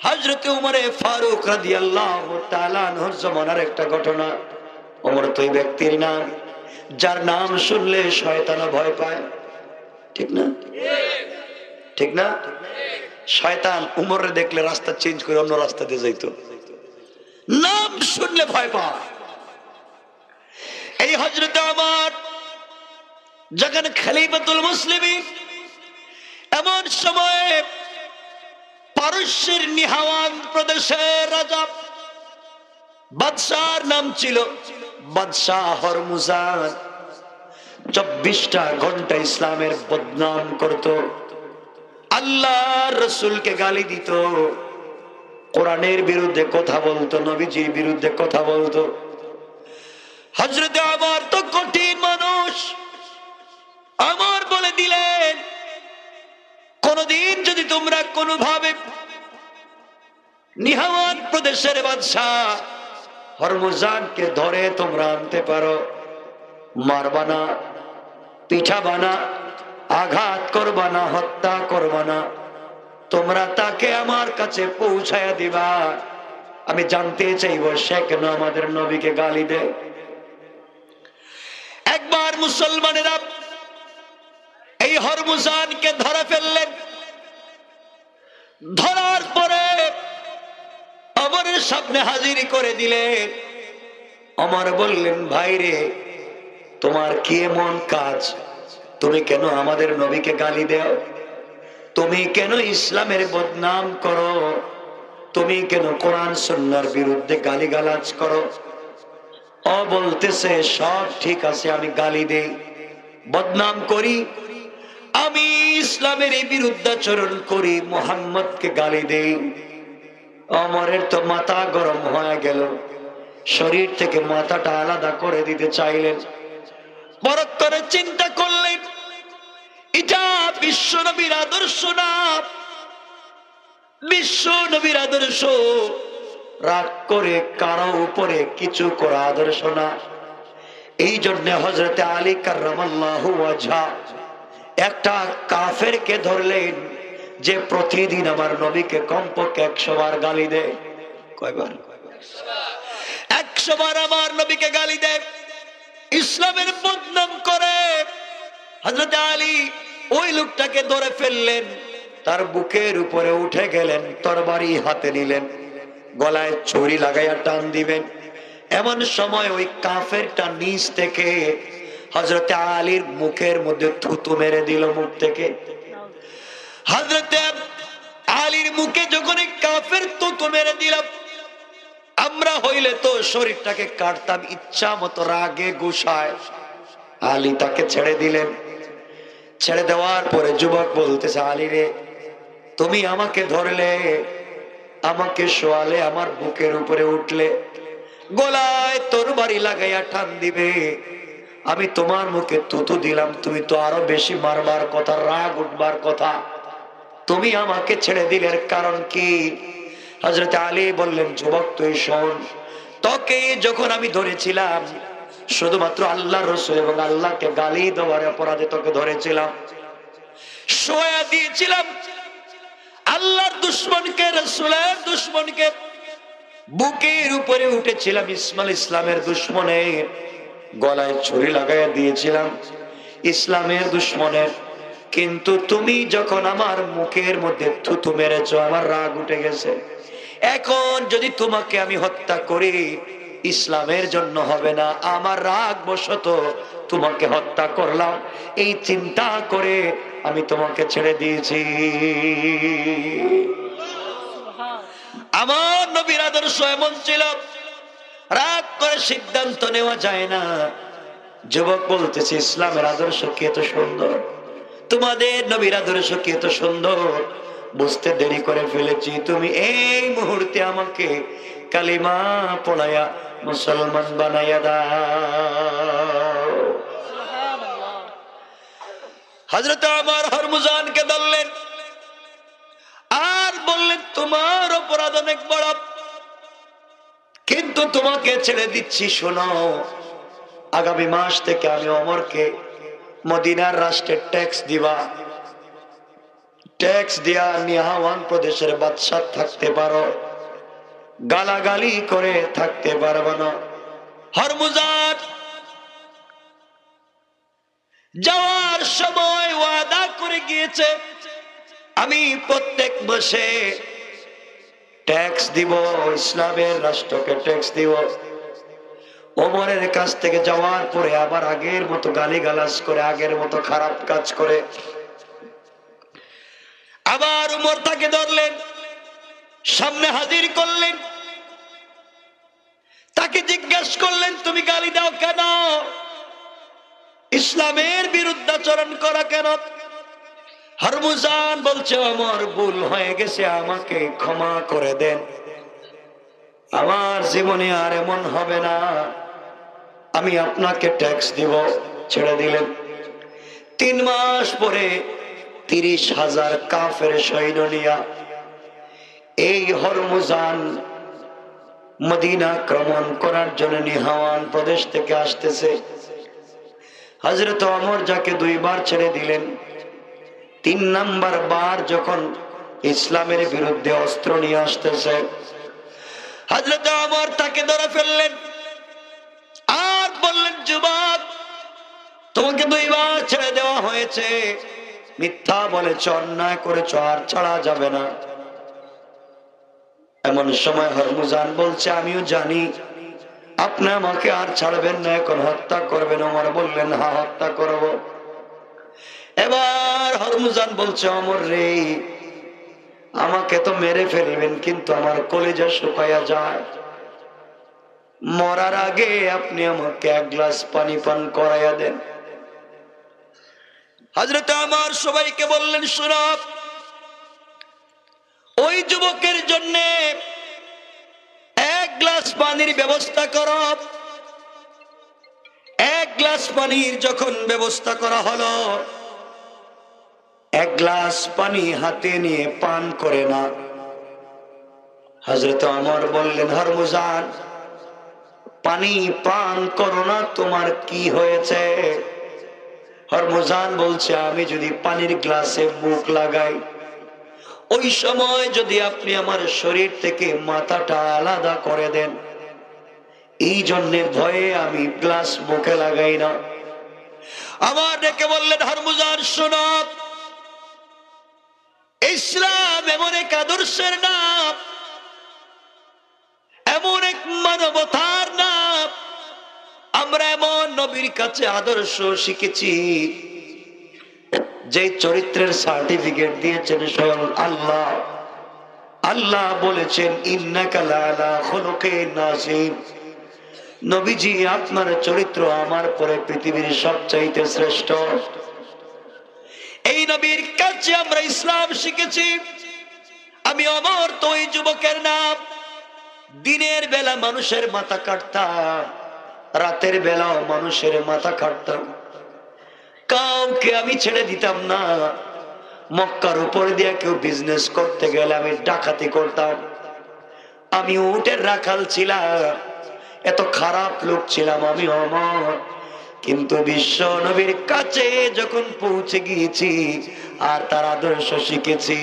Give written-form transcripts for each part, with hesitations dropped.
হযরত উমরে ফারুক রাদিয়াল্লাহু তাআলা আনহুর জমানার একটা ঘটনা। ওমর তো এই ব্যক্তির নাম যার নাম শুনলে শয়তানও ভয় পায়, ঠিক না? ঠিক না? শয়তান উমরে দেখলে রাস্তা চেঞ্জ করে অন্য রাস্তা দিয়ে যাইতো, নাম শুনলে ভয় পায়। এই হযরত ওমর যখন খলিফাতুল মুসলিমিন, এমন সময়ে পারস্যের নিহাওয়ান প্রদেশের রাজা, বাদশার নাম ছিল বাদশাহ হরমুজান, 24টা ঘন্টা ইসলামের বদনাম করত, আল্লাহর রাসূলকে গালি দিত, কোরআনের বিরুদ্ধে কথা বলতো, নবীজির বিরুদ্ধে কথা বলতো। হযরত ওমর তো কঠিন মানুষ, ওমর বলে দিলেন, কোনদিন যদি তোমরা কোনোভাবে নিহাওয়ান প্রদেশের বাদশাহ হরমুজানকে ধরে তোমরা আনতে পারো, মারবা না, পিঠাবা না, আঘাত করবা না, হত্যা করবা না, তোমরা তাকে আমার কাছে পৌঁছায়া দিবা। আমি জানতে চাইব সে কেন আমাদের নবীকে গালি দেয়। একবার মুসলমানেরা এই হরমুজানকে ধরে ফেললেন। ধরার পরে ওমরের সামনে হাজির করে দিলেন। ওমর বললেন, ভাই রে, তোমার কি এমন কাজ? তুমি কেন আমাদের নবীকে গালি দাও? তুমি কেন ইসলামের বদনাম করো? তুমি কেন কোরআন সুন্নাহর বিরুদ্ধে গালিগালাজ করো? ও বলতেছে, সব ঠিক আছে, আমি গালি দেই, বদনাম করি, আমি ইসলামের এই বিরুদ্ধাচরণ করি, মুহাম্মদকে গালি দেই। ওমরের তো মাথা গরম হয়ে গেল, শরীর থেকে মাথাটা আলাদা করে দিতে চাইলেন। বড় করে চিন্তা করলেন, এটা বিশ্ব নবীর আদর্শ না, বিশ্ব নবীর আদর্শ রাগ করে কারো উপরে কিছু করা আদর্শ না। এই জন্য হযরতে আলী কাররামাল্লাহু ওয়াজহা একটা কাফেরকে ধরলেন যে প্রতিদিন আমার নবীকে কমপক্ষে 100 বার গালি দেয়। কয়বার? 100 বার আমার নবীকে গালি দেয়, ইসলামের বদনাম করে। হযরত আলী ওই লোকটাকে ধরে ফেললেন, তার বুকের উপরে উঠে গেলেন, তরবারি হাতে নিলেন, গলায় ছুরি লাগাইয়া টান দিবেন। এমন সময় ওই কাফেরটা নিচ থেকে হযরতে আলীর মুখের মধ্যে থুতু মেরে দিল মুখ থেকে। হযরতে আলীর মুখে যখন এই কাফের থুতু মেরে দিল, আমরা হইলে তো শরীরটাকে কাটতাম ইচ্ছা মতো, রাগে গুসায়। আলী তাকে ছেড়ে দিলেন। ছেড়ে দেওয়ার পরে যুবক বলতেছে, আলী রে, তুমি আমাকে ধরলে, আমাকে শোয়ালে, আমার বুকের উপরে উঠলে, গলায় তরবারি লাগাইয়া টান দিবে, আমি তোমার মুখে থুতু দিলাম, তুমি তো আরো বেশি মারবার কথা, রাগ উঠবার কথা, তুমি আমাকে ছেড়ে দিলের কারণ কি? হযরত আলী বললেন, যুবক তুই শোন, তোকে যখন আমি ধরেছিলাম শুধুমাত্র আল্লাহর রাসূল এবং আল্লাহকে গালি দেওয়ার অপরাধে তোকে ধরেছিলাম, শোয়া দিয়েছিলাম আল্লাহর দুশমনকে, রাসূলের দুশমনকে, বুকের উপরে উঠেছিলাম ইসলামের দুশমনের, গলায় ছুরি লাগাইয়া দিয়েছিলাম ইসলামের দুশমনের। কিন্তু তুমি যখন আমার মুখের মধ্যে থুতু মেরেছো, আমার রাগ উঠে গেছে। এখন যদি তোমাকে আমি হত্যা করি, ইসলামের জন্য হবে না, আমার রাগ বশত তোমাকে হত্যা করলাম, এই চিন্তা করে আমি তোমাকে ছেড়ে দিয়েছি। আমার নবীর আদর্শ এমন ছিল, রাগ করে সিদ্ধান্ত নেওয়া যায় না। যুবক বলতেছে, ইসলামের আদর্শ কি এত সুন্দর, তোমাদের নবীর আদর্শ কি এত সুন্দর, বুঝতে দেরি করে ফেলেছি। তুমি এই মুহূর্তে আমাকে কালিমা পড়ায়া মুসলমান বানাইয়া দাও। হযরত ওমর হরমুজানকে ধরলেন আর বললেন, তোমার অপরাধ অনেক বড়, কিন্তু তোমাকে ছেড়ে দিচ্ছি। শোনো, আগামী মাস থেকে আমি ওমরকে মদিনার রাষ্ট্রের ট্যাক্স দিবা, ট্যাক্স দিয়া নিহাওয়ান প্রদেশের বাদশা থাকতে পারো, গালাগালি করে থাকতে পারবে না। হরমুজান যাওয়ার সময় ওয়াদা করে গিয়েছে, আমি প্রত্যেক মাসে ট্যাক্স দিব, ইসলামের রাষ্ট্রকে ট্যাক্স দিব। ওমরের কাছ থেকে যাওয়ার পরে আবার আগের মতো গালিগালাজ করে, আগের মতো খারাপ কাজ করে। আবার ওমর তাকে ধরলেন, সামনে হাজির করলেন, তাকে জিজ্ঞাসা করলেন তুমি গালি দাও কেন, ইসলামের বিরুদ্ধাচরণ করা কেন? হরমুজান বলছে আমার ভুল হয়ে গেছে, আমাকে ক্ষমা করে দেন, আমার জীবনে আর এমন হবে না, আমি আপনাকে ট্যাক্স দিব। ছেড়ে দিলেন। 3 মাস পরে 30,000 কাফের সৈন্য নিয়া এই হরমুজান মদিনা আক্রমণ করার জন্য নিহাওয়ান প্রদেশ থেকে আসতেছে। হযরত ওমর যাকে 2 বার ছেড়ে দিলেন, 3 নাম্বার বার যখন ইসলামের বিরুদ্ধে অস্ত্র নিয়ে আসতেছে, হযরত ওমর তাকে ধরে ফেললেন আর বললেন যুবক, তোমাকে 2 বার ছেড়ে দেওয়া হয়েছে, মিথ্যা বলেছ, অন্যায় করেছ, আর ছাড়া যাবে না। এমন সময় হরমুজান বলছে আমিও জানি আপনি আমাকে আর ছাড়বেন না, এখন হত্যা করবেন। ওমর বললেন হ্যাঁ, হত্যা করব। এবার হরমুজান বলছে ওমর রে, আমাকে তো মেরে ফেলবেন, কিন্তু আমার কলিজা শুকায়া যায়, মরার আগে আপনি আমাকে 1 গ্লাস পানি পান করাইয়া দেন। হযরত ওমর সবাইকে বললেন শোনো, ওই যুবকের জন্য 1 গ্লাস পানির ব্যবস্থা করো। 1 গ্লাস পানির যখন ব্যবস্থা করা হলো, 1 গ্লাস পানি হাতে নিয়ে পান করে না। হযরত ওমর বললেন হরমুজান, পানি পান করো না, তোমার কি হয়েছে? হরমুজান বলছে আমি যদি পানির গ্লাসে মুখ লাগাই, ওই সময় যদি আপনি আমার শরীর থেকে মাথাটা আলাদা করে দেন, এই জন্য ভয়ে আমি গ্লাস মুখে লাগাই না। আমার ডেকে বললেন হরমুজান শোনো, ইসলাম এমন এক আদর্শের নাম, এমন এক মানবতার নাম, আমরা এমন নবীর কাছে আদর্শ শিখেছি যে চরিত্রের সার্টিফিকেট দিয়েছেন স্বয়ং আল্লাহ। আল্লাহ বলেছেন ইন্নাকা লাআলা খুলুকিন নাযীম, নবীজি আপনার চরিত্র আমার পরে পৃথিবীর সবচাইতে শ্রেষ্ঠ। এই নবীর কাছে আমরা ইসলাম শিখেছি। আমি ওমর তো ওই যুবকের নাম, দিনের বেলা মানুষের মাথা কাটতাম, রাতের বেলাও মানুষের মাথা কাটতাম, কাউকে আমি ছেড়ে দিতাম না। মক্কার উপর দিয়ে কেউ বিজনেস করতে গেলে আমি ডাকাতি করতাম। আমি উটের রাখাল ছিলাম, এত খারাপ লোক ছিলাম আমি ওমর। কিন্তু বিশ্ব নবীর কাছে যখন পৌঁছে গিয়েছি আর তার আদর্শ শিখেছি,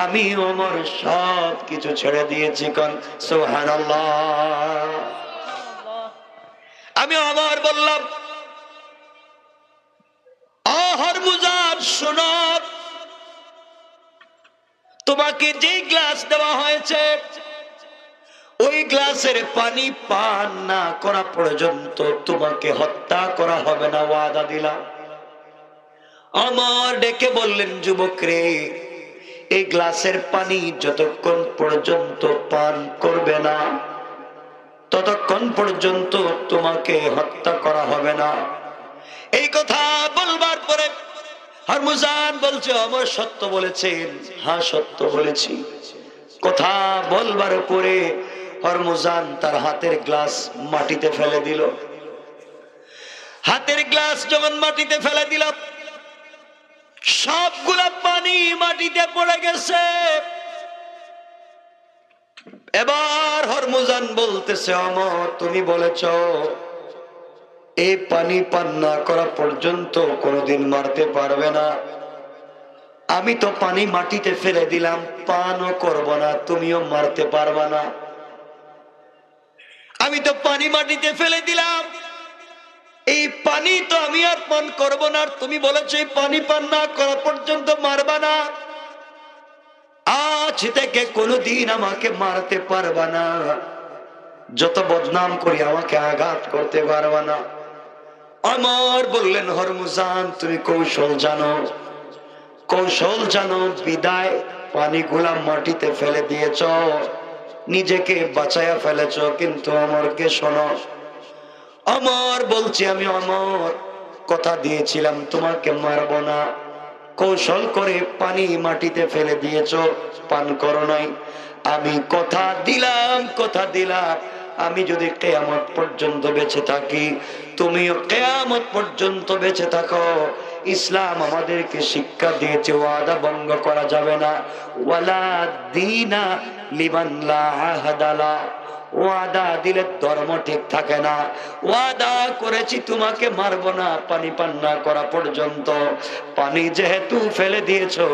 আমি ওমর সব কিছু ছেড়ে দিয়েছি। কোন সুবহানাল্লাহ। আমি ওমর বললাম হরমুজান শোনো, তোমাকে যে গ্লাস দেওয়া হয়েছে ওই গ্লাসের পানি পান না করা পর্যন্ত তোমাকে হত্যা করা হবে না, ওয়াদা দিলাম। আমার ডেকে বললেন যুবক রে, এই গ্লাসের পানি যতক্ষণ পর্যন্ত পান করবে না ততক্ষণ পর্যন্ত তোমাকে হত্যা করা হবে না। এই কথা বলবার পরে হরমুজান বলছে ওমর সত্য বলেছেন। হ্যাঁ সত্য বলেছি। কথা বলবার পরে হরমুজান তার হাতের গ্লাস মাটিতে ফেলে দিল। হাতের গ্লাস যখন মাটিতে ফেলে দিল, সবগুলা পানি মাটিতে পড়ে গেছে। এবার হরমুজান বলতেছে ওমর তুমি বলেছ এই পানি পান না করা পর্যন্ত কোনোদিন মারতে পারবে না। আমি তো পানি মাটিতে ফেলে দিলাম, পানও করব না, তুমিও মারতে পারবা না। আমি তো পানি মাটিতে ফেলে দিলাম, এই পানি তো আমি আর পান করব না, আর তুমি বলেছো এই পানি পান না করা পর্যন্ত মারবা না। আজ থেকে কোনোদিন আমাকে মারতে পারবা না, যত বদনাম করি আমাকে আঘাত করতে পারবা না। আমার বললেন হরমুজান তুমি কৌশল জানো, কৌশল জানো বিদায় পানিগুলা মাটিতে ফেলে দিয়েছ, নিজেকে বাঁচাইয়া ফেলেছ, কিন্তু অমরকে শোনো। অমর বলছি আমি অমর কথা দিয়েছিলাম তোমাকে মারব না, কৌশল করে পানি মাটিতে ফেলে দিয়েছ, পান করো নাই। আমি কথা দিলাম, কথা দিলাম, আমি যদি কিয়ামত পর্যন্ত বেঁচে থাকি, তুমিও কিয়ামত পর্যন্ত বেঁচে থাকো। ইসলাম আমাদেরকে শিক্ষা দিয়েছে ওয়াদা ভঙ্গ করা যাবে না। ওয়ালা দীনা লিমান লা আহাদা লা, ওয়াদা দিলে ধর্ম ঠিক থাকে না। ওয়াদা করেছি তোমাকে মারবো না পানি পান না করা পর্যন্ত, পানি যেহেতু ফেলে দিয়েছো,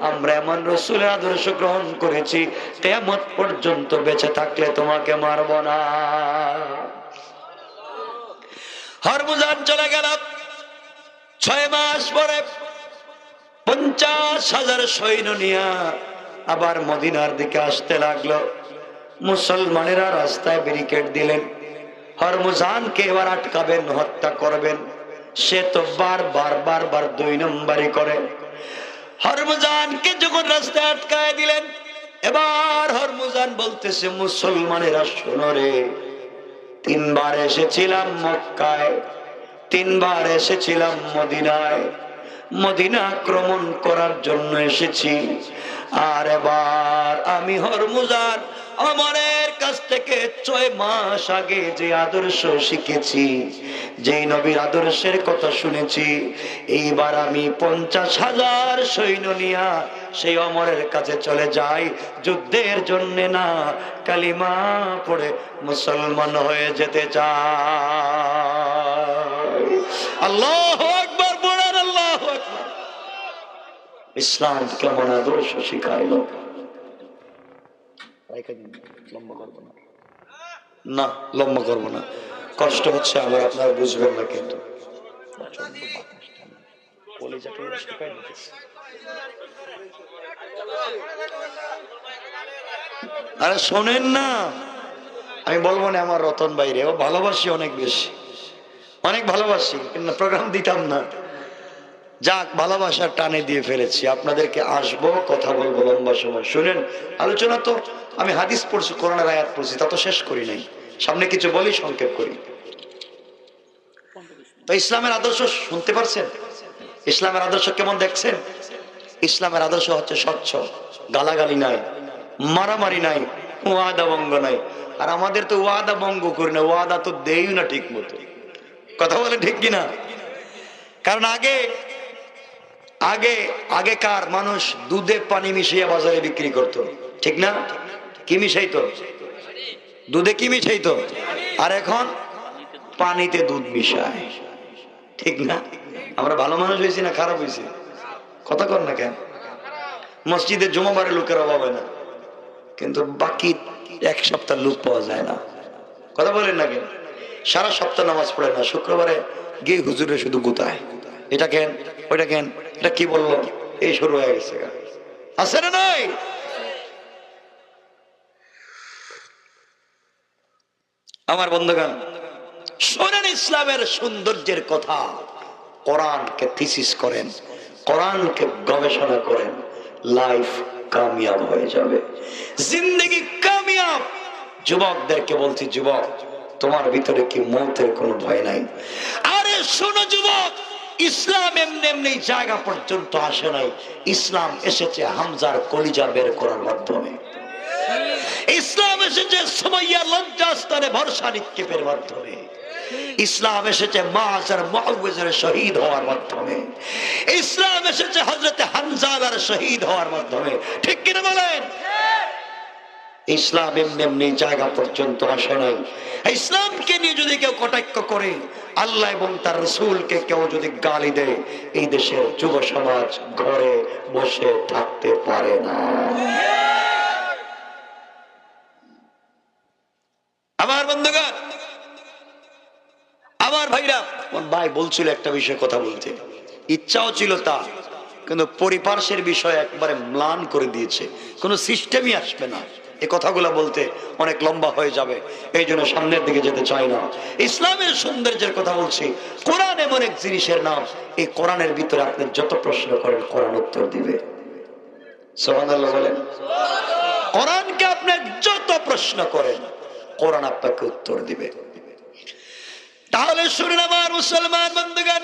আমরা এমন রাসূলের আদর্শ গ্রহণ করেছি, কিয়ামত পর্যন্ত বেঁচে থাকলে তোমাকে মারবো না। হরমুজান চলে গেল। 6 মাস পরে 50,000 সৈন্য নিয়ে আবার মদিনার দিকে আসতে লাগলো। মুসলমানেরা রাস্তায় ব্যারিকেড দিলেন, হরমুজানকে এবার আটকাবেন, হত্যা করবেন। সে তো বারবার 2 নম্বরই করে। হরমুজানকে যখন রাস্তায় আটকায় দিলেন, এবার হরমুজান বলতেছে মুসলমানেরা শোনো রে, 3 বার এসেছিলাম মক্কায়, 3 বার এসেছিলাম মদিনায়, মদিনা আক্রমণ করার জন্য এসেছি। আর এবার আমি হরমুজান অমরের কাছ থেকে 6 মাস আগে যে আদর্শ শিখেছি, যেই নবীর আদর্শের কথা শুনেছি, এইবার আমি 50,000 সৈন্য নিয়া সেই অমরের কাছে চলে যাই, যুদ্ধের জন্য না, কালিমা পড়ে মুসলমান হয়ে যেতে চাই। আল্লাহু আকবার বলেন, আল্লাহু আকবার। ইসলাম কেমন আদর্শ শিখাইল। না লম্বা করবো না, কষ্ট হচ্ছে আমার, আপনারা বুঝবেন না কিন্তু। আরে শোনেন না, আমি বলবো না আমার রতন বাইরে, ও ভালোবাসি অনেক বেশি, অনেক ভালোবাসি, কিন্তু প্রোগ্রাম দিতাম না। যাক, ভালোবাসার টানে দিয়ে ফেলেছি, আপনাদেরকে আসবো, কথা বলবো লম্বা সময়। শুনেন, আলোচনা তো আমি হাদিস পড়ছি, কোরআনের আয়াত পড়ছি, তা তো শেষ করি নাই, সামনে কিছু বলি, সংক্ষেপ করি। তো ইসলামের আদর্শ শুনতে পারছেন? ইসলামের আদর্শ কেমন দেখছেন? ইসলামের আদর্শ হচ্ছে স্বচ্ছ, গালাগালি নাই, মারামারি নাই, ওয়াদা ভঙ্গ নাই। আর আমাদের তো ওয়াদা ভঙ্গ করি না, ওয়াদা তো দেই না ঠিক মতো। কথা বলে ঠিক কিনা? কারণ আগেকার মানুষ দুধে পানি মিশিয়ে বাজারে বিক্রি করত, ঠিক না? কি মিশাইতো? দুধে কি মিশাইতো? আর এখন পানিতে দুধ মিশায়, ঠিক না? আমরা ভালো মানুষ হয়েছি না খারাপ হয়েছি? কথা কর না কেন? মসজিদে জুমাবারে লোকের অভাব হয় না, কিন্তু বাকি 1 সপ্তাহ লোক পাওয়া যায় না। কথা বলেন না কেন? সারা সপ্তাহ নামাজ পড়ে না, শুক্রবারে গিয়ে হুজুরে শুধু গুতায়, এটা কেন, ওইটা কেন, এটা কি বললো, এই শুরু হয়ে গেছে। আছে না নাই? আমার বন্ধুগণ শোনেন, ইসলামের সৌন্দর্যের কথা। কোরআনকে থিসিস করেন, কোরআনকে গবেষণা করেন, লাইফ কামিয়াব হয়ে যাবে, জিন্দেগি কামিয়াব। যুবকদেরকে বলছি, যুবক তোমার ভিতরে কি মৌতের কোনো ভয় নাই? আরে শোনো যুবক, ইসলাম এমনি এমনি জায়গা পর্যন্ত আসে নাই। ইসলাম এসেছে হামজার কলিজা বের করার মাধ্যমে। ইসলাম এসেছে সুমাইয়ার লজ্জাস্থানে ভরসা নিক্ষেপের মাধ্যমে। ইসলাম এসেছে মাআজ আর মুআউযের শহীদ হওয়ার মাধ্যমে। ইসলাম এসেছে হযরতে হামজার শহীদ হওয়ার মাধ্যমে। ঠিক কিনা বলেন? ইসলাম এমনি এমনি জায়গা পর্যন্ত আসে নাই। ইসলামকে নিয়ে যদি কেউ কটাক্ষ করে, আল্লাহ এবং তার রাসূলকে কেউ যদি গালি দেয়, এই দেশের যুব সমাজ ঘরে বসে থাকতে পারে না। আমার বন্ধুগণ, আমার ভাইরা, আমার ভাই বলছিল একটা বিষয়ে কথা বলতে, ইচ্ছাও ছিল তা, কিন্তু পরিপার্শ্বের বিষয় একবারে ম্লান করে দিয়েছে, কোনো সিস্টেমই আসবে না। এই কথাগুলো বলতে অনেক লম্বা হয়ে যাবে, এই জন্য সামনের দিকে যেতে চাই না। ইসলামের সৌন্দর্যের কথা বলছি। কোরআন এমন এক জিনিসের নাম, এই কোরআনের ভিতরে আপনি যত প্রশ্ন করেন কোরআন উত্তর দিবে। সুবহানাল্লাহ বলেন। কোরআনকে আপনি যত প্রশ্ন করেন কোরআন আপনাকে উত্তর দিবে। তাহলে শুনুন আমার মুসলমান বন্ধুগণ,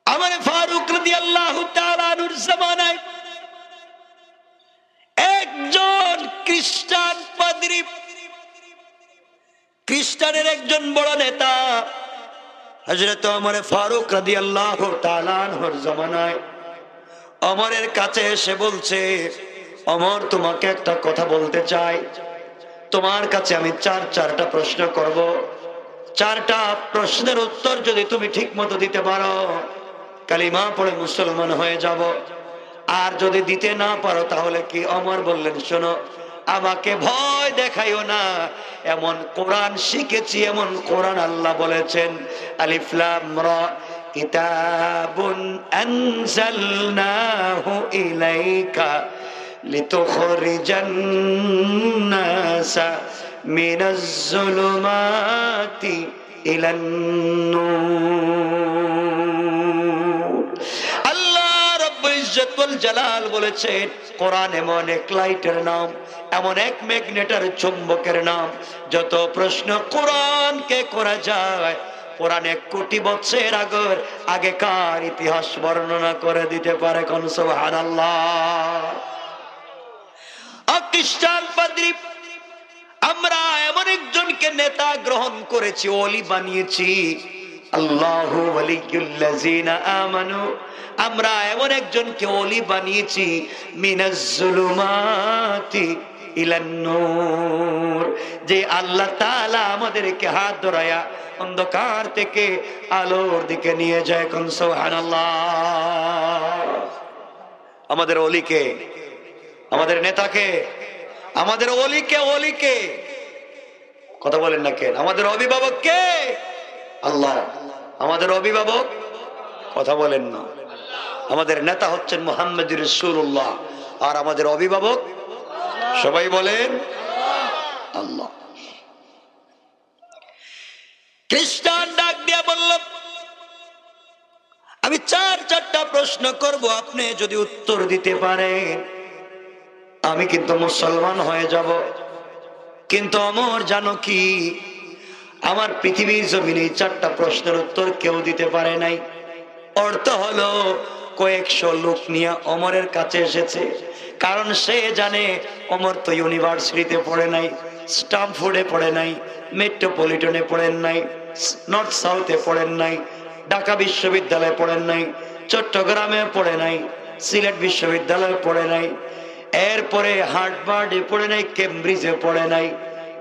আমার ফারুক রাদিয়াল্লাহু তাআলা আনহুর জামানায় একজন খ্রিস্টান পাদ্রী, খ্রিস্টানের একজন বড় নেতা, হযরত ওমর ফারুক রাদিয়াল্লাহু তাআলা আনহুর জামানায় ওমরের কাছে এসে বলছে, ওমর তোমাকে একটা কথা বলতে চাই, তোমার কাছে আমি চারটা প্রশ্ন করব, চারটা প্রশ্নের উত্তর যদি তুমি ঠিক মতো দিতে পারো কালিমা পড়ে মুসলমান হয়ে যাব, আর যদি দিতে না পারো তাহলে কি? ওমর বললেন, শোনো, আমাকে ভয় দেখাইও না, এমন কোরআন শিখেছি, এমন কোরআন আল্লাহ বলেছেন, আলিফ লাম রা কিতাবুন আনজালনাহু ইলাইকা লিতুখরিজান নাসা মিনাজ যুলুমাতি ইলান নূর। আল্লাহ রাব্বুল ইজ্জত ওয়াল জালাল বলেছেন, কোরআন এমন এক লাইটের নাম, এমন এক ম্যাগনেটের চুম্বকের নাম, যত প্রশ্ন কোরআনকে করা যায় কোরআন 1 কোটি বছর আগেকার ইতিহাস বর্ণনা করে দিতে পারে। কোন সুবহানাল্লাহ। খ্রিস্টান পাদ্রী, আমরা এমন একজনকে নেতা গ্রহণ করেছি, ওলি বানিয়েছি, আল্লাহু ওয়ালিয়ুল্লাযিনা আমানু, আমরা এমন একজনকে ওলি বানিয়েছি, মিনাজ যুলুমাতি ইলান নূর, যে আল্লাহ তাআলা আমাদেরকে হাত ধরায়া অন্ধকার থেকে আলোর দিকে নিয়ে যায়। কোন সুবহানাল্লাহ। আমাদের ওলিকে, আমাদের নেতাকে, আমাদের ওলিকে, ওলিকে কথা বলেন না কেন? আমাদের অভিভাবক কে? আল্লাহ। আমাদের অভিভাবক কথা বলেন না। আমাদের নেতা হচ্ছেন মুহাম্মদুর রাসূলুল্লাহ, আর আমাদের অভিভাবক সবাই বলেন আল্লাহ। খ্রিস্টান ডাক দিয়া বলল, আমি চারটা প্রশ্ন করব, আপনি যদি উত্তর দিতে পারেন আমি কিন্তু মুসলমান হয়ে যাব। কিন্তু ওমর জানো কি, আমার পৃথিবীর জমিনে 4টা প্রশ্নের উত্তর কেউ দিতে পারে নাই। অর্থ হলো কয়েকশো লোক নিয়ে ওমরের কাছে এসেছে, কারণ সে জানে ওমর তো ইউনিভার্সিটিতে পড়ে নাই, স্টামফোর্ডে পড়ে নাই, মেট্রোপলিটনে পড়েন নাই, নর্থ সাউথে পড়েন নাই, ঢাকা বিশ্ববিদ্যালয়ে পড়েন নাই, চট্টগ্রামে পড়ে নাই, সিলেট বিশ্ববিদ্যালয়ে পড়ে নাই, এরপরে হার্ভার্ডে পড়ে নাই, কেমব্রিজে পড়ে নাই,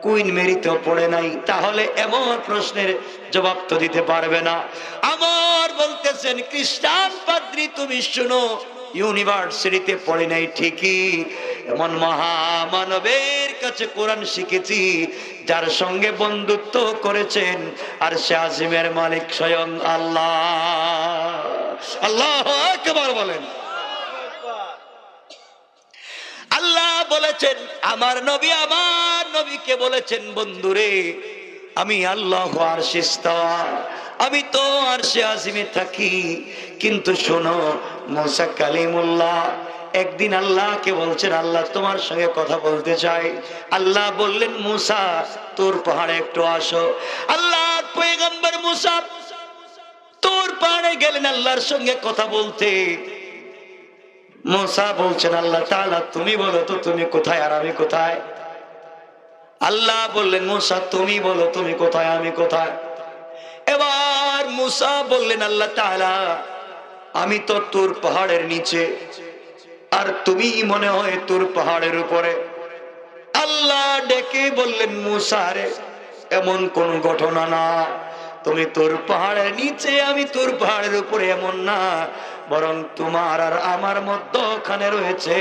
কুইন মেরিতেও পড়ে নাই। তাহলে এমন প্রশ্নের জবাব তো দিতে পারবে না। আমার বলতেছেন, খ্রিস্টান পাদ্রী তুমি শুনো, ইউনিভার্সিটিতে পড়ে নাই ঠিকই, এমন মহামানবের কাছে কোরআন শিখেছি যার সঙ্গে বন্ধুত্ব করেছেন আর সে আজিমের মালিক স্বয়ং আল্লাহ। আল্লাহু আকবার বলেন। আল্লাহ বলেছেন, আমার নবী আমার নবীকে বলেছেন, বন্ধুরে আমি আল্লাহ আরশে ইস্তাওয়া, আমি তো আরশে আজিমে থাকি। কিন্তু শোনো, মুসা কালিমুল্লাহ একদিন আল্লাহকে বলছেন, আল্লাহ তোমার সঙ্গে কথা বলতে চাই। আল্লাহ বললেন, মুসা তোর পাহাড়ে একটু আসো। আল্লাহর পয়গম্বর মুসা তোর পাহাড়ে গেলেন আল্লাহর সঙ্গে কথা বলতে। মুসা বলছেন, আল্লাহ তাআলা তুমি বলো তো তুমি কোথায় আর আমি কোথায়? আল্লাহ বললেন, মুসা তুমি বলো তুমি কোথায় আমি কোথায়? এবার মুসা বললেন, আল্লাহ তাআলা আমি তো তোর পাহাড়ের নিচে। আর তুমি মনে হয় তুর পাহাড়ের উপরে। আল্লাহ ডেকে বললেন, মুসা রে, এমন কোন ঘটনা না, তুমি তোর পাহাড়ের নিচে, আমি তোর পাহাড়ের উপরে, এমন না, বরং তোমার আর আমার মধ্যখানে রয়েছে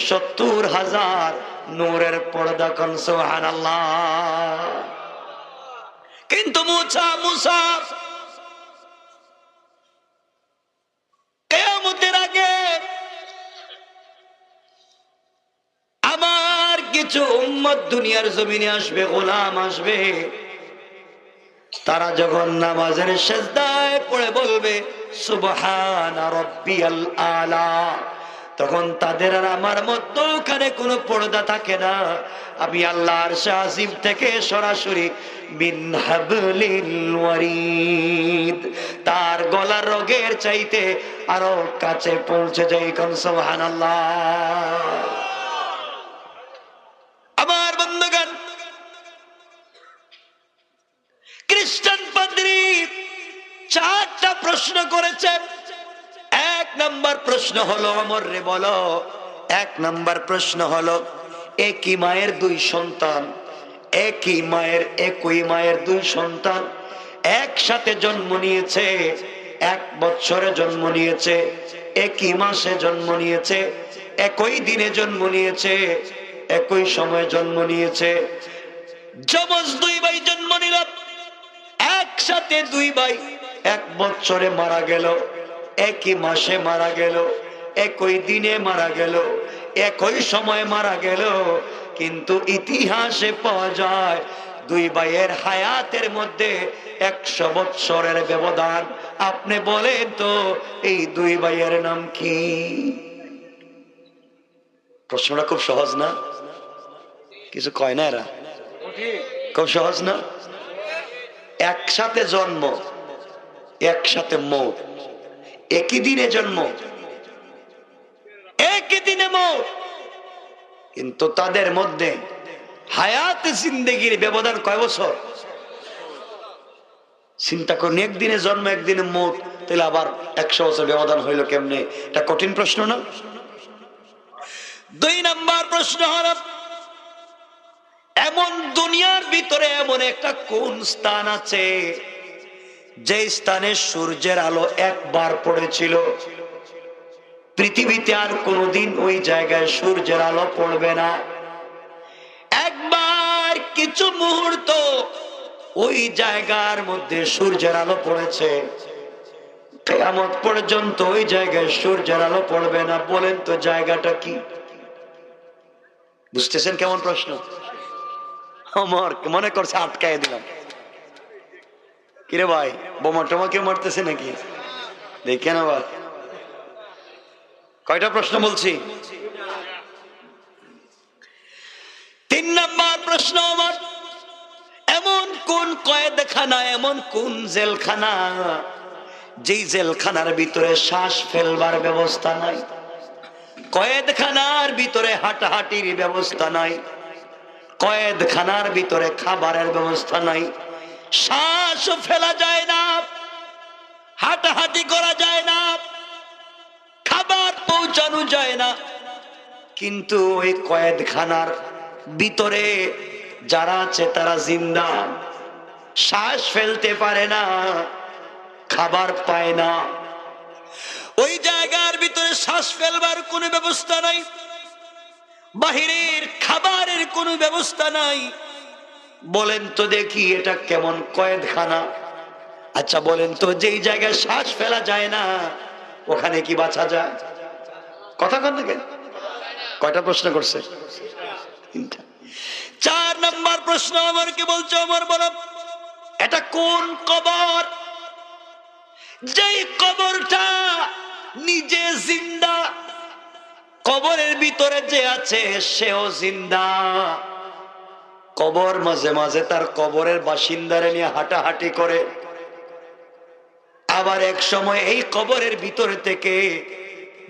৭০,০০০ নূরের পর্দা। কোন সুবহানাল্লাহ। কিন্তু মুসা কিয়ামতের আগে আমার কিছু উম্মত দুনিয়ার জমিনে আসবে, গোলাম আসবে, তারা যখন নামাজের সিজদায় পড়ে বলবে সুবহানা রাব্বিয়াল আলা, তখন তাদের আর আমার মধ্যখানে কোনো পর্দা থাকে না। আমি আল্লাহ আরশে আজিম থেকে সরাসরি মিন হাবলিল ওয়ারিদ, তার গলার রগের চাইতে আরো কাছে পৌঁছে যাই। কোন সুবহানাল্লাহ। আমার বন্ধুগণ, খ্রিস্টান পাদ্রী 4টা প্রশ্ন করেছে। 1 নম্বর প্রশ্ন হলো, ওমর রে বলো, 1 নম্বর প্রশ্ন হলো, একই মায়ের 2 সন্তান, একই মায়ের 2 সন্তান একসাথে জন্ম নিয়েছে, 1 বছরে জন্ম নিয়েছে, একই মাসে জন্ম নিয়েছে, একই দিনে জন্ম নিয়েছে, একই সময়ে জন্ম নিয়েছে। যমজ 2 ভাই জন্ম নিল, একসাথে 2 ভাই 1 বছরে মারা গেল, একই মাসে মারা গেল, একই দিনে মারা গেল, একই সময়ে মারা গেল, কিন্তু ইতিহাসে পাওয়া যায় 2 ভাইয়ের হায়াতের মধ্যে 100 বছরের ব্যবধান। আপনি বলেন তো এই 2 ভাইয়ের নাম কি? প্রশ্নটা খুব সহজ না? কিছু কয় না এরা? খুব সহজ না? একসাথে জন্ম, একসাথে মৌত, একই দিনে জন্ম, একই দিনে মৌত, কিন্তু তাদের মধ্যে হায়াত জিন্দেগির ব্যবধান কয় বছর? চিন্তা করুন, একদিনে জন্ম একদিনে মৌত, তাহলে আবার 100 বছর ব্যবধান হইল কেমনে? এটা কঠিন প্রশ্ন না? 2 নম্বর প্রশ্ন হলো, এমন দুনিয়ার ভিতরে এমন একটা কোন স্থান আছে যে স্থানে সূর্যের আলো একবার পড়েছিল, পৃথিবীতে আর কোনোদিন ওই জায়গায় সূর্যের আলো পড়বে না। একবার কিছু মুহূর্ত ওই জায়গার মধ্যে সূর্যের আলো পড়েছে, কিয়ামত পর্যন্ত ওই জায়গায় সূর্যের আলো পড়বে না। বলেন তো জায়গাটা কি? বুঝতেছেন কেমন প্রশ্ন? আমার মনে করছে আটকায় দিলাম। কিরে ভাই, বোমা টোমা কেউ মারতেছে নাকি? দেখে না ভাই, কয়টা প্রশ্ন বলছি? 3 নম্বর প্রশ্ন আমার, এমন কোন কয়েদখানা, এমন কোন জেলখানা যেই জেলখানার ভিতরে শ্বাস ফেলবার ব্যবস্থা নাই, কয়েদখানার ভিতরে হাঁটাহাঁটির ব্যবস্থা নাই, কয়েদখানার ভিতরে খাবারের ব্যবস্থা নাই, শ্বাসও ফেলা যায় না, হাঁটাহাঁটি করা যায় না, খাবার পৌঁছানো যায় না, কিন্তু ওই কয়েদখানার ভিতরে যারা আছে তারা জিন্দা, শ্বাস ফেলতে পারে না, খাবার পায় না। ওই জায়গার ভিতরে শ্বাস ফেলবার কোনো ব্যবস্থা নাই, বাহিরের খাবারের কোনো ব্যবস্থা নাই। বলেন তো দেখি এটা কেমন কয়েদখানা? আচ্ছা বলেন তো, যেই জায়গায় শ্বাস ফেলা যায় না ওখানে কি বাঁচা যায়? কথা কন দেখেন, কয়টা প্রশ্ন করছে? 3টা। 4 নম্বর প্রশ্ন আমার কি বলছো? আমার বলো, এটা কোন কবর যেই কবরটা নিজে জিন্দা, কবরের ভিতরে যে আছে সেও জিন্দা, কবর মাঝে মাঝে তার কবরের বাসিন্দারে নিয়ে হাঁটাহাঁটি করে, আবার এক সময় এই কবরের ভিতর থেকে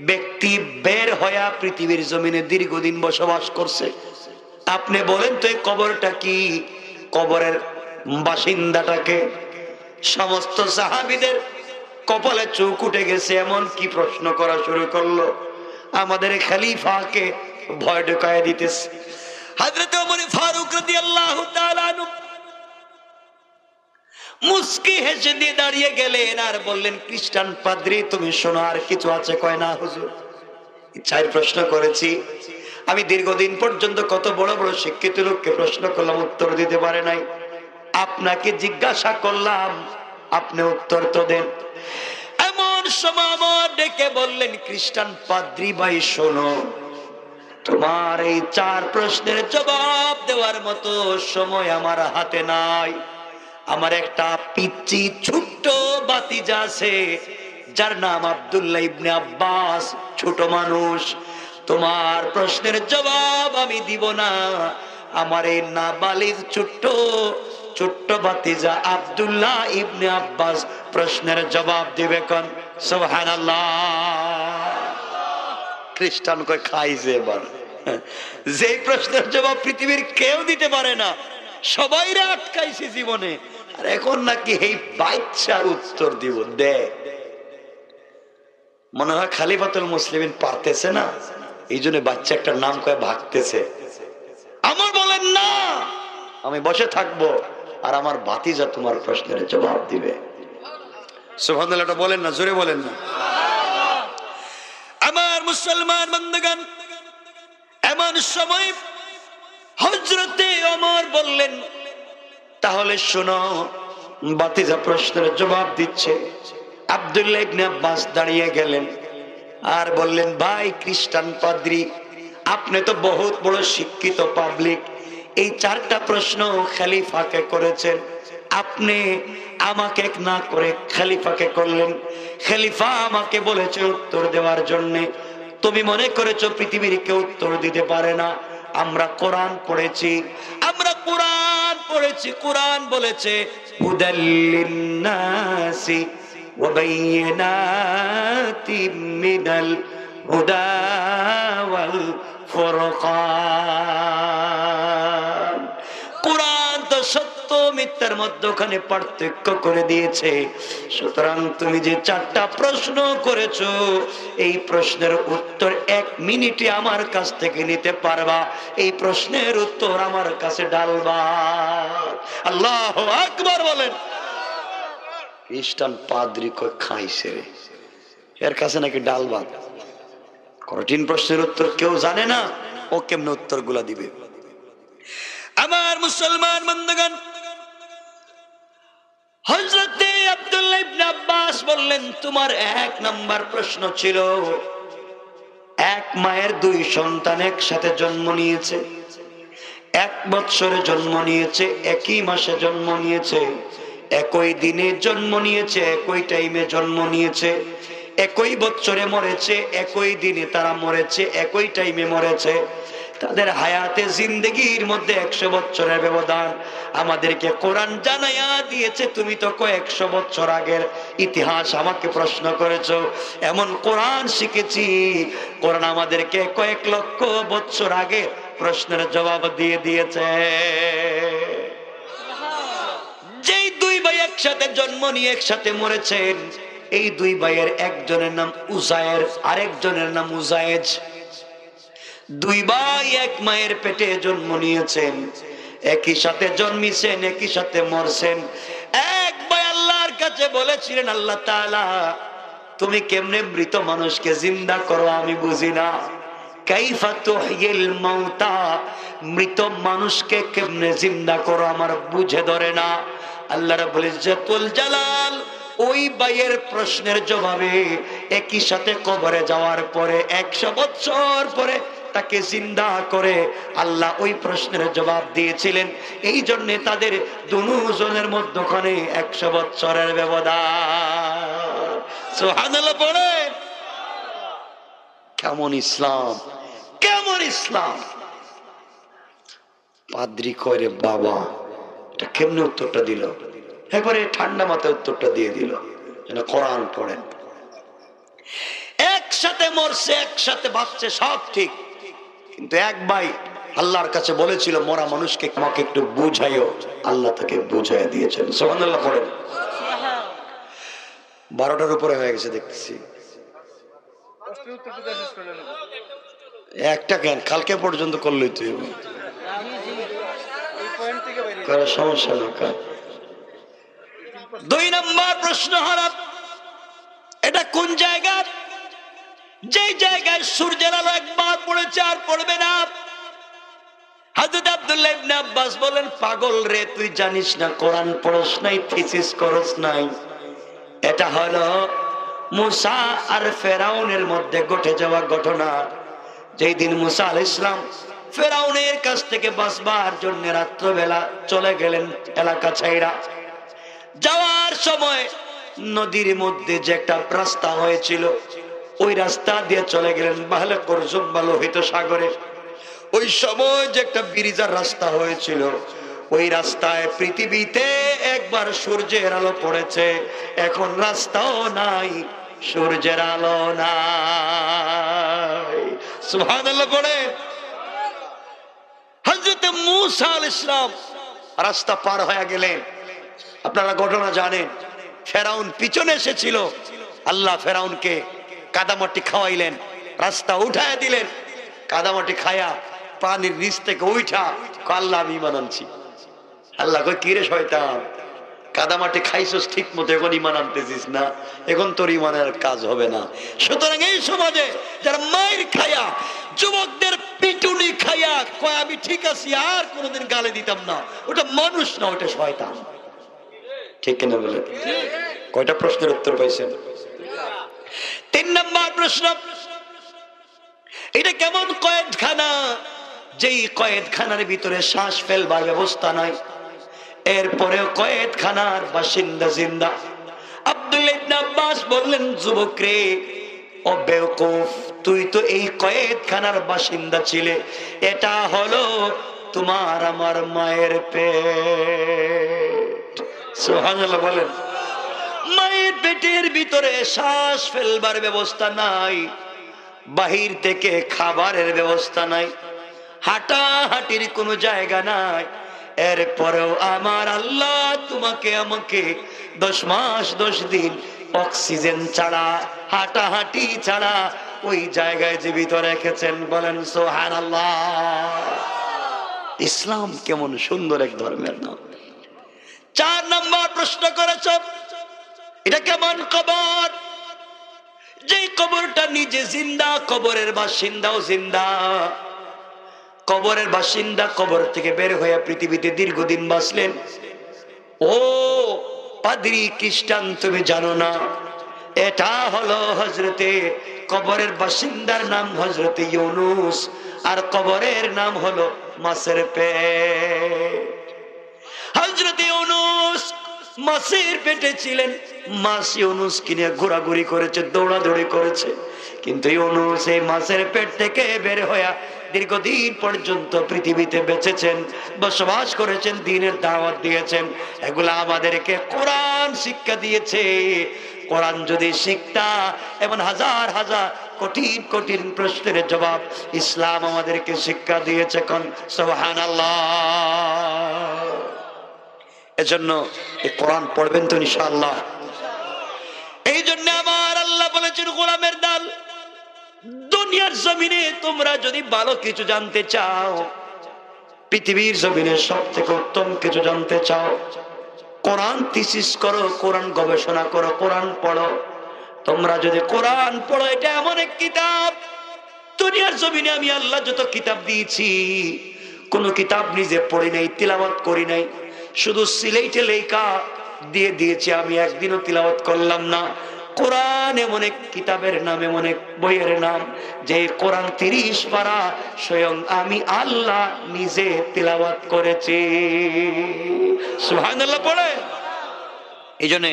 ব্যক্তি বের হয়ে পৃথিবীর জমিনে দীর্ঘদিন বসবাস করছে। আপনি বলেন তো এই কবরটা কি? কবরের বাসিন্দাটাকে? সমস্ত সাহাবীদের কপালে চোখ উঠে গেছে, এমন কি প্রশ্ন করা শুরু করলো, আমাদের খলিফাকে ভয় ঢুকায় দিতেছে। হযরত ওমর ফারুক রাদিয়াল্লাহু তাআলা আনহু মুস্কি হেসে দিয়ে দাঁড়িয়ে গেলেন আর বললেন, খ্রিস্টান পাদ্রী তুমি শোনো, আর কিছু আছে? কয় না হুজুর, চার প্রশ্ন করেছি আমি দীর্ঘদিন পর্যন্ত, কত বড় বড় শিক্ষিত লোককে প্রশ্ন করলাম, উত্তর দিতে পারে নাই, আপনাকে জিজ্ঞাসা করলাম, আপনি উত্তর তো দেন। এমন সময় আমার ডেকে বললেন, খ্রিস্টান পাদ্রী ভাই শোনো, তোমার এই চার প্রশ্নের জবাব দেওয়ার মতো সময় আমার হাতে নাই। আমার একটা পিচ্চি ছোট্ট ভাতিজা আছে যার নাম আব্দুল্লাহ ইবনে আব্বাস, ছোট মানুষ, তোমার প্রশ্নের জবাব আমি দিব না, আমার এই নাবালিগ ছোট্ট ছোট্ট ভাতিজা আব্দুল্লাহ ইবনে আব্বাস প্রশ্নের জবাব দিবে। কোন সুবহানাল্লাহ। খ্রিস্টান কই খাইছে এবার, যে প্রশ্নের জবাব পৃথিবীর কেউ দিতে পারে না, সবাইরে আটকাইছে জীবনে, আর এখন নাকি এই বাচ্চার উত্তর দিব দে। মনে হয় খলিফাতুল মুসলিমিন পারতেছে না, এই জন্য বাচ্চা একটা নাম কয়ে ভাগতেছে। আমার বলেন না, আমি বসে থাকবো আর আমার ভাতিজা তোমার প্রশ্নের জবাব দিবে। সুবহানাল্লাহ বলেন না, জোরে বলেন না। আমার মুসলমান বন্ধুগণ, এমন সময় হযরতে ওমর বললেন, তাহলে শোনো, ভাতিজা প্রশ্নের জবাব দিচ্ছে। আব্দুল্লাহ ইবনে আব্বাস দাঁড়িয়ে গেলেন আর বললেন, ভাই খ্রিস্টান পাদ্রী, আপনি তো বহুত বড় শিক্ষিত পাবলিক, এই চারটা প্রশ্ন খলিফাকে করেছেন, আপনি আমাকে না করে খলিফাকে করলেন। খলিফা আমাকে বলেছে উত্তর দেওয়ার জন্য, তুমি মনে করেছো পৃথিবীর কেউ উত্তর দিতে পারে না। আমরা কোরআন পড়েছি, আমরা কোরআন পড়েছি, কোরআন বলেছে হুদাল লিন্নাসি ওয়া বাইয়িনাতিম মিনাল হুদা ওয়াল ফুরকান। কোরআন তো সত্য মিথ্যার মধ্যখানে পার্থক্য করে দিয়েছে। সুতরাং তুমি যে চারটা প্রশ্ন করেছো, এই প্রশ্নের উত্তর 1 মিনিটে আমার কাছ থেকে নিতে পারবা, এই প্রশ্নের উত্তর আমার কাছে ডালবা। আল্লাহু আকবার বলেন। খ্রিস্টান পাদ্রী কই খাইছে রে, এর কাছে নাকি ডাল ভাত। কঠিন প্রশ্নের উত্তর কেউ জানে না, ও কেমনে উত্তর গুলা দিবে। আমার মুসলমান বন্ধুগণ, হযরতে আব্দুল্লাহ ইবনে আব্বাস বললেন, তোমার 1 নাম্বার প্রশ্ন ছিল, এক মায়ের 2 সন্তান একসাথে জন্ম নিয়েছে, 1 বৎসরে জন্ম নিয়েছে, একই মাসে জন্ম নিয়েছে, একই দিনে জন্ম নিয়েছে, একই টাইমে জন্ম নিয়েছে, একই বৎসরে মরেছে, একই দিনে তারা মরেছে, একই টাইমে মরেছে, তাদের হায়াতে জিন্দেগির মধ্যে 100 বছরের ব্যবধান। আমাদেরকে কোরআন জানাইয়া দিয়েছে, তুমি তো কয়েকশো বছর আগের ইতিহাস আমাকে প্রশ্ন করেছো, এমন কোরআন শিখেছি, কোরআন আমাদেরকে কয়েক লক্ষ বছর আগে প্রশ্নের জবাব দিয়ে দিয়েছে। যেই 2 ভাই একসাথে জন্ম নিয়ে একসাথে মরেছেন, এই 2 ভাইয়ের একজনের নাম উজায়ের, আরেকজনের নাম উজায়েজ। 2 ভাই এক মায়ের পেটে জন্ম নিয়েছেন, একই সাথে জন্মিছেন, একই সাথে মরছেন। এক ভাই আল্লাহর কাছে বলেছিলেন, আল্লাহ তাআলা তুমি কেমনে মৃত মানুষকে জিন্দা করো আমি বুঝি না, কাইফা তুহয়িল মাউতা, মৃত মানুষকে কেমনে জিন্দা করো আমার বুঝে ধরে না। আল্লাহ রাব্বুল ইজ্জাতুল জালাল ওই ভাইয়ের প্রশ্নের জবাবে একই সাথে কবরে যাওয়ার পরে 100 বছর পরে তাকে জিন্দা করে আল্লাহ ওই প্রশ্নের জবাব দিয়েছিলেন। এই জন্য তাদের দুজনের মধ্যখানে 100 বছরের ব্যবধান। সুবহানাল্লাহ পড়ে। কেমন ইসলাম, কেমন ইসলাম। পাদ্রী কয় রে বাবা, এটা কেমনে উত্তরটা দিল, একবারে ঠান্ডা মাথায় উত্তরটা দিয়ে দিল, যেন কোরআন পড়েন। একসাথে মরছে, একসাথে বাঁচছে, সব ঠিক, কিন্তু এক ভাই আল্লাহর কাছে বলেছিল মরা মানুষকে আমাকে একটু বুঝাইও, আল্লাহ তাকে বুঝাইয়া দিয়েছেন। সুবহানাল্লাহ পড়েন। 12টার উপরে হয়ে গেছে দেখতেছি। একটা কেন কালকে পর্যন্ত করলেই তুই সমস্যা না। 2 নম্বর প্রশ্ন হল এটা কোন জায়গা? যে জায়গায় সূর্যের আলো একবার পড়েছে আর পড়বে না। হযরত আব্দুল্লাহ ইবনে আব্বাস বলেন, পাগল রে, তুই জানিস না, কোরআন পড়স নাই, থিসিস করস নাই। এটা হলো মুসা আর ফেরাউনের মধ্যে ঘটে যাওয়া ঘটনা। যেই দিন মুসা আলাইহিস সালাম ফেরাউনের কাছ থেকে বাঁচবার জন্য রাত্রবেলা চলে গেলেন এলাকা ছাইরা। যাওয়ার সময় নদীর মধ্যে যে একটা রাস্তা হয়েছিল, ওই রাস্তা দিয়ে চলে গেলেন বাহলে করজুম বা লোহিত সাগরে। ওই সময় যে একটা ব্রিজের রাস্তা হয়েছিল, ওই রাস্তায় পৃথিবীতে একবার সূর্যের আলো পড়েছে, এখন রাস্তাও নাই, সূর্যের আলো নাই। সুবহানাল্লাহ পড়ে। হযরত মূসা আলাইহিস সালাম রাস্তা পার হয়ে গেলেন। আপনারা ঘটনা জানেন, ফেরাউন পিছনে এসেছিল, আল্লাহ ফেরাউনকে কাদামাটি খাওয়াইলেন, রাস্তা উঠায় দিলেন। কাদামাটি খায়া পানির নিচ থেকে উঠা আল্লাহ আমি ঈমান আনছি। আল্লাহ কই, কি রে শয়তান, কাদামাটি খাইছস ঠিক মতো, এখন ঈমান আনতেছিস না, এখন তোর ঈমানের কাজ হবে না। সুতরাং এই সমাজে যারা মায়ের খায়া, যুবকদের পিটুনি খায়া কয় আমি ঠিক আছি, আর কোনোদিন গালে দিতাম না, ওটা মানুষ না, ওটা শয়তান। ঠিক কিনা বলে? কয়টা প্রশ্নের উত্তর পাইছেন? 3 নম্বর প্রশ্ন, এটা কেমন কয়েদখানা যেই কয়েদখানার ভিতরে শ্বাস ফেলবার ব্যবস্থা নাই, এরপরেও কয়েদখানার বাসিন্দা জিন্দা। আব্দুল্লাহ ইবনে আব্বাস বললেন, যুবক রে, ও বেওকুফ, তুই তো এই কয়েদখানার বাসিন্দা ছিলে, এটা হলো তোমার আমার মায়ের পেট। সুবহানাল্লাহ বলেন। মায়ের পেটের ভিতরে শ্বাস ফেলবার ব্যবস্থা নাই, বাহির থেকে খাবারের ব্যবস্থা নাই, হাঁটাহাঁটির কোনো জায়গা নাই, এরপরেও আমার আল্লাহ তোমাকে আমাকে 10 মাস 10 দিন অক্সিজেন ছাড়া, হাঁটাহাঁটি ছাড়া ওই জায়গায় জীবিত রেখেছেন। বলেন সুবহানাল্লাহ। ইসলাম কেমন সুন্দর এক ধর্মের নাম। 4 নম্বর প্রশ্ন করেছ, এটা কেমন কবর? যে কবরটা নিজে জিন্দা, কবরের বাসিন্দাও জিন্দা। কবরের বাসিন্দা কবর থেকে বের হয়ে পৃথিবীতে দীর্ঘদিন বাঁচলেন। ও পাদ্রী খ্রিস্টান, তুমি জানো না, এটা হলো হযরতে, কবরের বাসিন্দার নাম হযরতে ইউনূস, আর কবরের নাম হলো মাছের পেট। হযরতে ইউনূস মাছের পেটে ছিলেন, মাছ ইউনূস কিনে ঘোরাঘুরি করেছে, দৌড়াদৌড়ি করেছে, কিন্তু ইউনূস এই মাছের পেট থেকে বের হয়ে দীর্ঘদিন পর্যন্ত পৃথিবীতে বেঁচেছেন, বসবাস করেছেন, দ্বীনের দাওয়াত দিয়েছেন। এগুলা আমাদেরকে কোরআন শিক্ষা দিয়েছে। কোরআন যদি শিক্ষা এবং হাজার হাজার কঠিন কঠিন প্রশ্নের জবাব ইসলাম আমাদেরকে শিক্ষা দিয়েছে। কোন সুবহানাল্লাহ। এজন্য এই কোরআন পড়বেন তো ইনশাআল্লাহ। এই জন্য আমার আল্লাহ বলেছেন, গোলামের দল, দুনিয়ার জমিনে তোমরা যদি ভালো কিছু জানতে চাও, পৃথিবীর জমিনে সব থেকে উত্তম কিছু জানতে চাও, কোরআন থিসিস করো, কোরআন গবেষণা করো, কোরআন পড়ো। তোমরা যদি কোরআন পড়ো, এটা এমন এক কিতাব, দুনিয়ার জমিনে আমি আল্লাহ যত কিতাব দিয়েছি, কোন কিতাব নিজে পড়ি নাই, তিলাওয়াত করি নাই, শুধু সিলেটে লেখা দিয়ে দিয়েছি, আমি একদিনও তিলাওয়াত করলাম না। কোরআন এমন এক কিতাবের নাম, এমন এক বইয়ের নাম, যে কোরআন 30 পারা স্বয়ং আমি আল্লাহ নিজে তিলাওয়াত করেছি। সুবহানাল্লাহ পড়ে। এই জন্য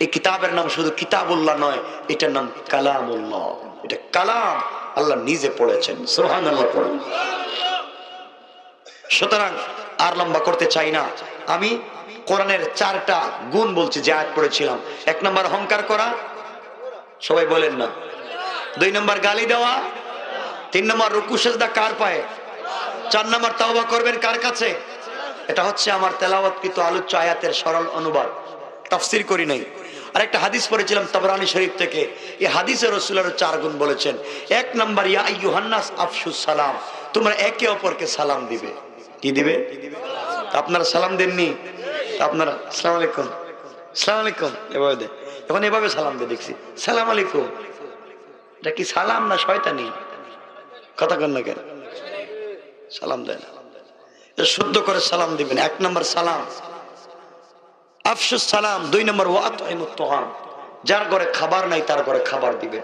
এই কিতাবের নাম শুধু কিতাবুল্লাহ নয়, এটার নাম কালামুল্লাহ। এটা কালাম, আল্লাহ নিজে পড়েছেন। সুবহানাল্লাহ পড়ে। সুতরাং আর লম্বা করতে চাই না, আমি কোরআনের 4টা গুণ বলছি যে আয়াত পড়েছিলাম। 1 নম্বর অহংকার করা, সবাই বলেন না। 2 নম্বর গালি দেওয়া, 3 নম্বর রুকু সিজদা কার পায়ে, 4 নম্বর তওবা করবেন কার কাছে। এটা হচ্ছে আমার তেলাওয়াতকৃত আলোচ্য আয়াতের সরল অনুবাদ, তাফসীর করি নাই। আর একটা হাদিস পড়েছিলাম তাবরানী শরীফ থেকে, এই হাদিসে রাসূলুল্লাহ 4 গুণ বলেছেন। 1 নাম্বার, ইয়া আইয়ুহান নাস আফশুস সালাম, তোমরা একে অপরকে সালাম দিবে। কি দিবে? আপনারা সালাম দেননি? আপনারা আসসালামু আলাইকুম, আসসালামু আলাইকুম এভাবে দেন। এখন এভাবে সালাম দিয়ে দেখছি, সালাম আলাইকুম। এটা কি সালাম না শয়তানি? কথা কন না কেন? সালাম দেন, শুদ্ধ করে সালাম দিবেন। 1 নম্বর সালাম আফশুস সালাম। 2 নম্বর ওয়াতইমুত তুআম, যার ঘরে খাবার নাই তার ঘরে খাবার দিবেন।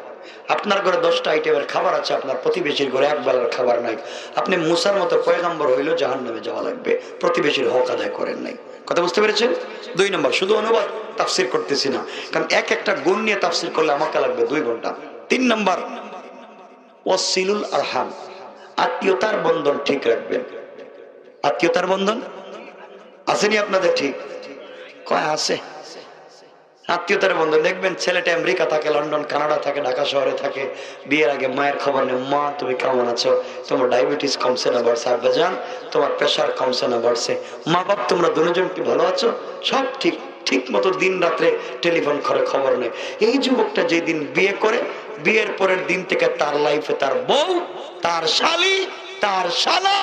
আপনার ঘরে 10টা আইটেমের খাবার আছে, আপনার প্রতিবেশীর ঘরে এক বেলার খাবার নাই, আপনি মুসার মতো পয়গম্বর হইলেও জাহান্নামে যাওয়া লাগবে, প্রতিবেশীর হক আদায় করেন নাই। কথা বুঝতে পেরেছেন? 2 নম্বর, শুধু অনুবাদ তাফসীর করতেছি না, কারণ একটা গুণ নিয়ে তাফসীর করলে আমাকে লাগবে 2 ঘন্টা। 3 নম্বর ওয়াসিলুল আরহাম, আত্মীয়তার বন্ধন ঠিক রাখবেন। আত্মীয়তার বন্ধন আসেনি আপনাদের? ঠিক কয় আছে। আত্মীয়তার বন্ধন দেখবেন, ছেলেটা আমেরিকা থাকে, লন্ডন কানাডা থাকে, ঢাকা শহরে থাকে, বিয়ের আগে মায়ের খবর নেই, মা তুমি কেমন আছো, তোমার ডায়াবেটিস কমছে না বাড়ছে, আব্বা জান তোমার প্রেশার কমছে না বাড়ছে, মা বাপ তোমরা দুজন কি ভালো আছো, সব ঠিক ঠিক মতো দিন রাত্রে টেলিফোন করে খবর নেই। এই যুবকটা যেদিন বিয়ে করে, বিয়ের পরের দিন থেকে তার লাইফে তার বউ, তার শালি, তার শালা,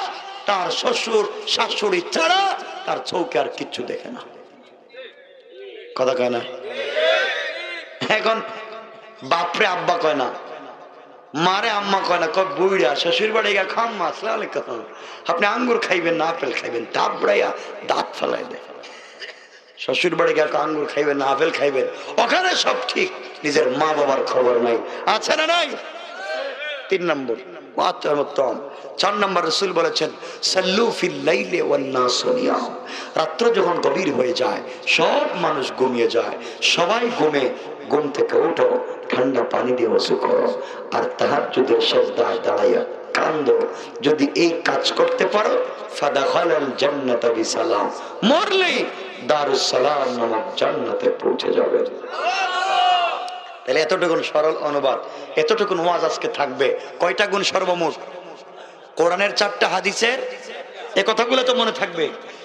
তার শ্বশুর শাশুড়ি ছাড়া তার চৌকে আর কিচ্ছু দেখে না। কথা কয় না? এখন বাপরে আব্বা কয় না, মারে আম্মা কয় না, কয় বুইড়া শ্বশুর বাড়ি গা খাম্মা আসসালামু আলাইকুম, আপনি আঙ্গুর খাইবেন না আপেল খাইবেন, থাপড়াইয়া দাঁত ফেলাই দেয়। শ্বশুর বাড়ি গা আঙ্গুর খাইবেন না আপেল খাইবেন, ওখানে সব ঠিক, নিজের মা বাবার খবর নাই। আছে না নাই? 3 নম্বর ওয়াতইমুত-তুআম। 4 নম্বর রাসূল বলেছেন সাল্লু ফিল লাইলি ওয়ান নাসু নিয়াম, রাত্র যখন গভীর হয়ে যায়, সব মানুষ ঘুমিয়ে যায়, সবাই ঘুম থেকে উঠো, ঠান্ডা পানি দিয়ে ওযু করো, আর তাহাজ্জুদের সিজদায় দাঁড়াইয়া কান্দো। যদি এই কাজ করতে পারো ফাদাখালাল জান্নাতা বিসালাম, মরলেই দারুস সালাম নামক জান্নাতে পৌঁছে যাবে। তাহলে এতটুকুন সরল অনুবাদ, এতটুকুন ওয়াজ আজকে থাকবে। কয়টা গুণ সর্বমোট? কোরআনের 4টা হাদিসের এই কথাগুলো তো মনে থাকবে।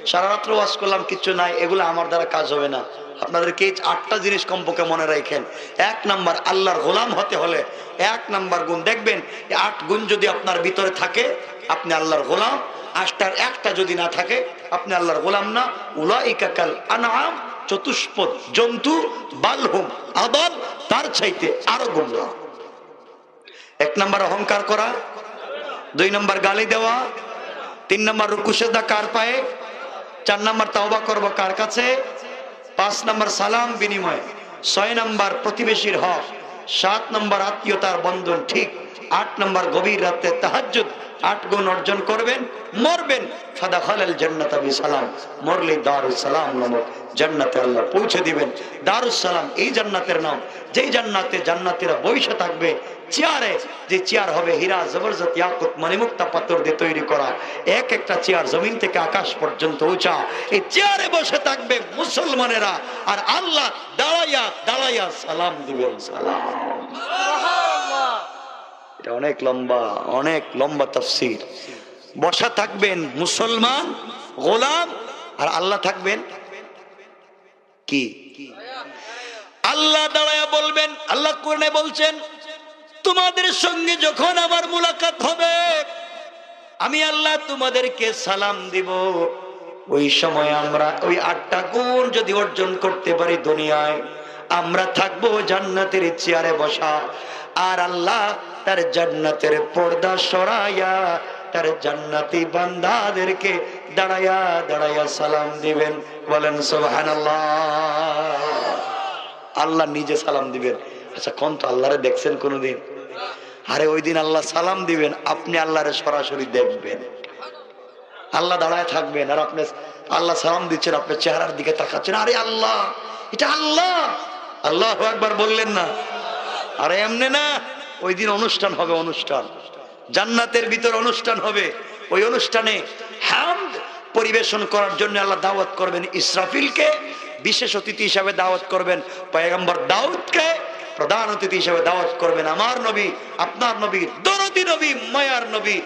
সারা রাত্র ওয়াজ করলাম কিচ্ছু নাই, এগুলো আমার দ্বারা কাজ হবে না। আপনাদেরকে এই 8টা জিনিস কমপক্ষে মনে রাখেন। 1 নাম্বার, আল্লাহর গোলাম হতে হলে 1 নাম্বার গুণ দেখবেন, এই 8 গুণ যদি আপনার ভিতরে থাকে আপনি আল্লাহর গোলাম। 8টার একটা যদি না থাকে আপনি আল্লাহর গোলাম না। উলাইকা কাল আনআম, চতুষ্পদ জন্তু, বালহুম আদাল, তার চাইতে আরো গুমরাহ। 1 নাম্বার অহংকার করা, 2 নাম্বার গালি দেওয়া, 3 নাম্বার রুকু সিজদা কার পায়ে, 4 নাম্বার তাওবা করব কার কাছে, 5 নাম্বার সালাম বিনিময়, 6 নাম্বার প্রতিবেশীর হক, 7 নাম্বার আত্মীয়তার বন্ধন ঠিক, 8 নাম্বার গভীর রাতে তাহাজ্জুদ। 8 গুণ অর্জন করবেন, মরবেন ফাদাখালাল জান্নাতা বিসালাম, মরলে দারুস সালাম নামক জান্নাতে আল্লাহ পৌঁছে দিবেন। দারুস সালাম এই জান্নাতের নাম, যেই জান্নাতে জান্নাতীরা বসে থাকবে চেয়ারে, যে চেয়ার হবে হীরা জবরদস্ত ইয়াকুত মণিমুক্তা পাথর দিয়ে তৈরি করা, একটা চেয়ার জমিন থেকে আকাশ পর্যন্ত উঁচা, এই চেয়ারে বসে থাকবে মুসলমানেরা, আর আল্লাহ দাঁড়াইয়া দাঁড়াইয়া সালাম দিবেন। সালাম, এটা অনেক লম্বা তাফসীর। বসা থাকবেন মুসলমান গোলাম, আর আল্লাহ থাকবেন কি? আল্লাহ দাঁড়ায়া বলবেন, আল্লাহ কোরআনে বলছেন তোমাদের সঙ্গে যখন আমার মুলাকাত হবে আমি আল্লাহ তোমাদেরকে সালাম দিব। ওই সময় আমরা ওই 8টা গুণ যদি অর্জন করতে পারি দুনিয়ায়, আমরা থাকবো জান্নাতের চেয়ারে বসা, আর আল্লাহ তার জান্নাতের পর্দা সরাইয়া তার জান্নাতি বান্দাদেরকে দাঁড়াইয়া দাঁড়াইয়া সালাম দিবেন। বলেন সুবহানাল্লাহ। আল্লাহ নিজে সালাম দিবেন। আচ্ছা কোন তো আল্লাহরে দেখছেন কোনদিন? আরে ওই দিন আল্লাহ সালাম দিবেন, আপনি আল্লাহরে সরাসরি দেখবেন। আল্লাহ দাঁড়ায় থাকবেন আর আপনি আল্লাহ সালাম দিচ্ছেন, আপনার চেহারার দিকে তাকাচ্ছেন, আরে আল্লাহ, এটা আল্লাহ। আল্লাহু আকবার বললেন না? আরে এমনি না, ওই দিন অনুষ্ঠান হবে, অনুষ্ঠান জান্নাতের ভিতর অনুষ্ঠান হবে। ওই অনুষ্ঠানে হামদ পরিবেশন করার জন্য আল্লাহ দাওয়াত করবেন ইসরাফিলকে, বিশেষ অতিথি হিসাবে দাওয়াত করবেন পয়গম্বর দাউদকে, প্রধান অতিথি হিসাবে দাওয়াত করবেন আমার নবী, আপনার নবী, দরদি নবী, মায়ার নবী